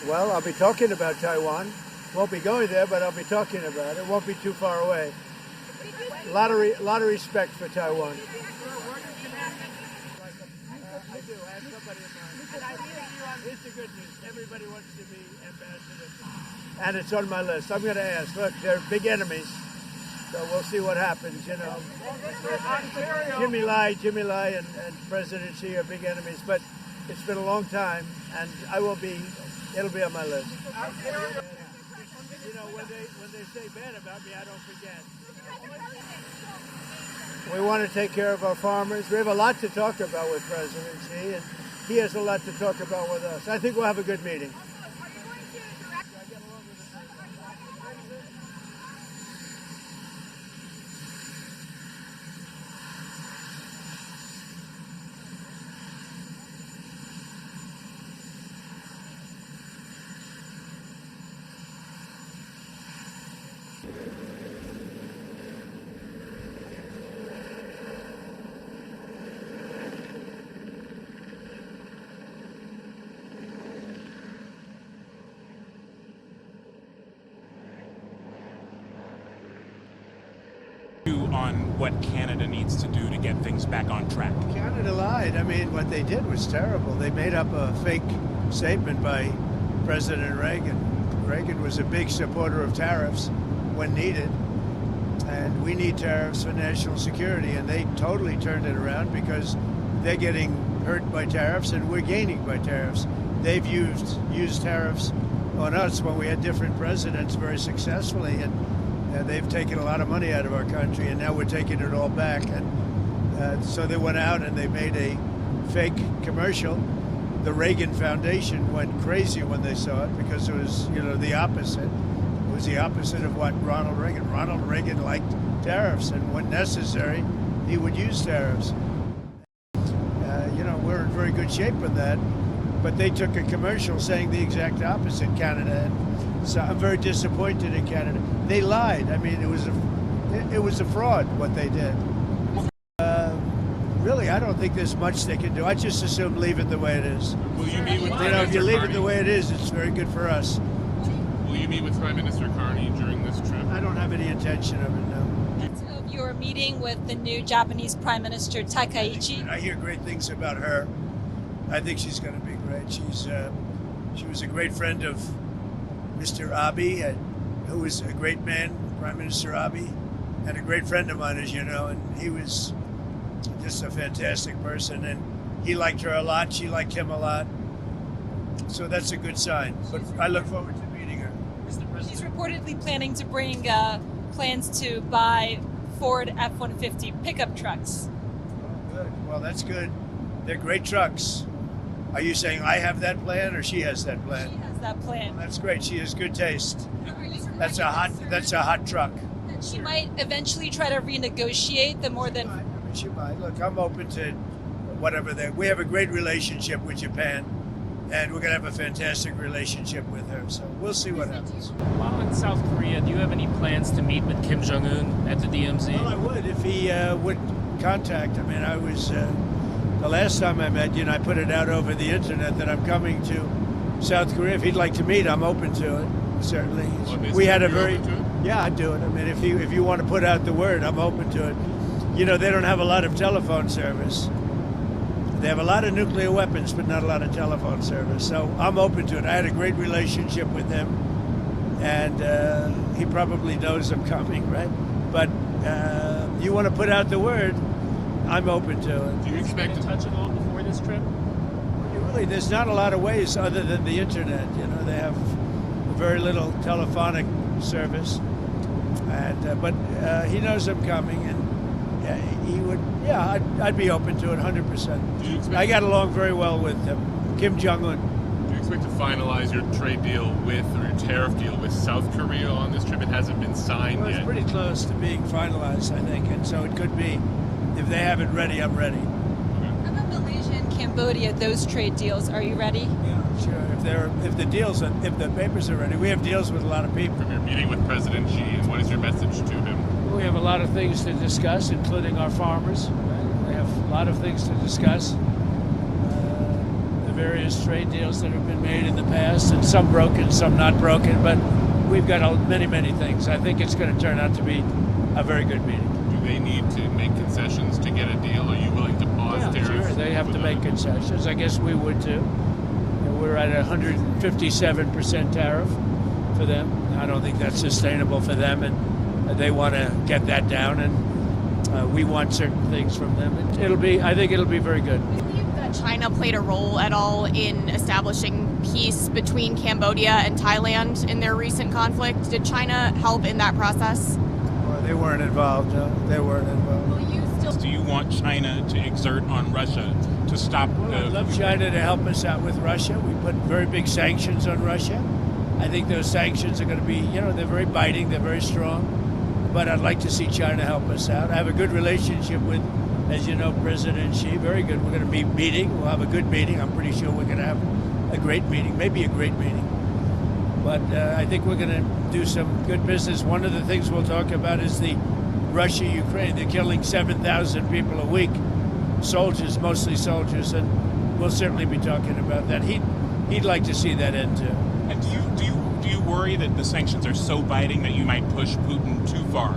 Well, I'll be talking about Taiwan. Won't be going there, but I'll be talking about it. Won't be too far away. A lot of respect for Taiwan. I do. I have somebody in mind. Here's the good news. Everybody wants to be ambassador. And it's on my list. I'm going to ask. Look, they're big enemies. So we'll see what happens, you know. Jimmy Lai and President Xi are big enemies. But it's been a long time, and it'll be on my list. You know, when they say bad about me, I don't forget. We want to take care of our farmers. We have a lot to talk about with President Xi, and he has a lot to talk about with us. I think we'll have a good meeting. On what Canada needs to do to get things back on track. Canada lied. I mean, what they did was terrible. They made up a fake statement by President Reagan. Reagan was a big supporter of tariffs when needed, and we need tariffs for national security, and they totally turned it around because they're getting hurt by tariffs and we're gaining by tariffs. They've used tariffs on us when we had different presidents very successfully, and they've taken a lot of money out of our country, and now we're taking it all back. And so they went out and they made a fake commercial. The Reagan Foundation went crazy when they saw it because it was, you know, the opposite. It was the opposite of what Ronald Reagan liked tariffs, and when necessary, he would use tariffs. You know, we're in very good shape with that, but they took a commercial saying the exact opposite, Canada. So I'm very disappointed in Canada. They lied. I mean, it was a fraud what they did. Really, I don't think there's much they can do. I just assume leave it the way it is. Will you meet with Prime Minister if you leave it the way it is, it's very good for us. Will you meet with Prime Minister Carney during this trip? I don't have any intention of it, no. Of your meeting with the new Japanese Prime Minister Takaichi. I hear great things about her. I think she's going to be great. She was a great friend of Mr. Abe, who was a great man, Prime Minister Abe, and a great friend of mine, as you know, and he was just a fantastic person, and he liked her a lot, she liked him a lot, so that's a good sign. But I look forward to meeting her. She's reportedly planning to bring plans to buy Ford F-150 pickup trucks. Oh, good. Well, that's good. They're great trucks. Are you saying I have that plan, or she has that plan? She has that plan. Well, that's great. She has good taste. That's a hot truck. And she might eventually try to renegotiate the more than. She might. Look, I'm open to whatever we have a great relationship with Japan, and we're going to have a fantastic relationship with her. So we'll see what happens. While in South Korea, do you have any plans to meet with Kim Jong Un at the DMZ? Well, I would if he would contact. I mean, I was the last time I met you, and I put it out over the internet that I'm coming to South Korea. If he'd like to meet, I'm open to it. Certainly. We had a very I'd do it. I mean, if you want to put out the word, I'm open to it. You know, they don't have a lot of telephone service. They have a lot of nuclear weapons, but not a lot of telephone service. So I'm open to it. I had a great relationship with him, and he probably knows I'm coming, right? But you want to put out the word, I'm open to it. Do you expect to touch it all before this trip? Really, there's not a lot of ways other than the internet. You know, they have very little telephonic service, and but he knows I'm coming, and he would. Yeah, I'd be open to it 100%. I got along very well with Kim Jong Un. Do you expect to finalize your trade deal with, or your tariff deal with South Korea on this trip? It hasn't been signed yet. It's pretty close to being finalized, I think, and so it could be. If they have it ready, I'm ready. How about Malaysia and Cambodia? Those trade deals, are you ready? Yeah, sure. If the papers are ready, we have deals with a lot of people. From your meeting with President Xi, and what is your message to him? We have a lot of things to discuss, including our farmers, lot of things to discuss. The various trade deals that have been made in the past, and some broken, some not broken, but we've got many things. I think it's going to turn out to be a very good meeting. Do they need to make concessions to get a deal? Are you willing to pause tariffs? Sure, they have to make concessions. I guess we would too. We're at 157% tariff for them. I don't think that's sustainable for them, and they want to get that down, and we want certain things from them. I think it'll be very good. Do you believe that China played a role at all in establishing peace between Cambodia and Thailand in their recent conflict? Did China help in that process? Well, they weren't involved. No, they weren't involved. Will you still? Do you want China to exert on Russia to stop I'd love China to help us out with Russia. We put very big sanctions on Russia. I think those sanctions are going to be, they're very biting, they're very strong. But I'd like to see China help us out. I have a good relationship with, as you know, President Xi. Very good. We're going to be meeting. We'll have a good meeting. I'm pretty sure we're going to have a great meeting, maybe a great meeting. But I think we're going to do some good business. One of the things we'll talk about is the Russia-Ukraine. They're killing 7,000 people a week, soldiers, mostly soldiers, and we'll certainly be talking about that. He'd like to see that end too. And do you worry that the sanctions are so biting that you might push Putin too far?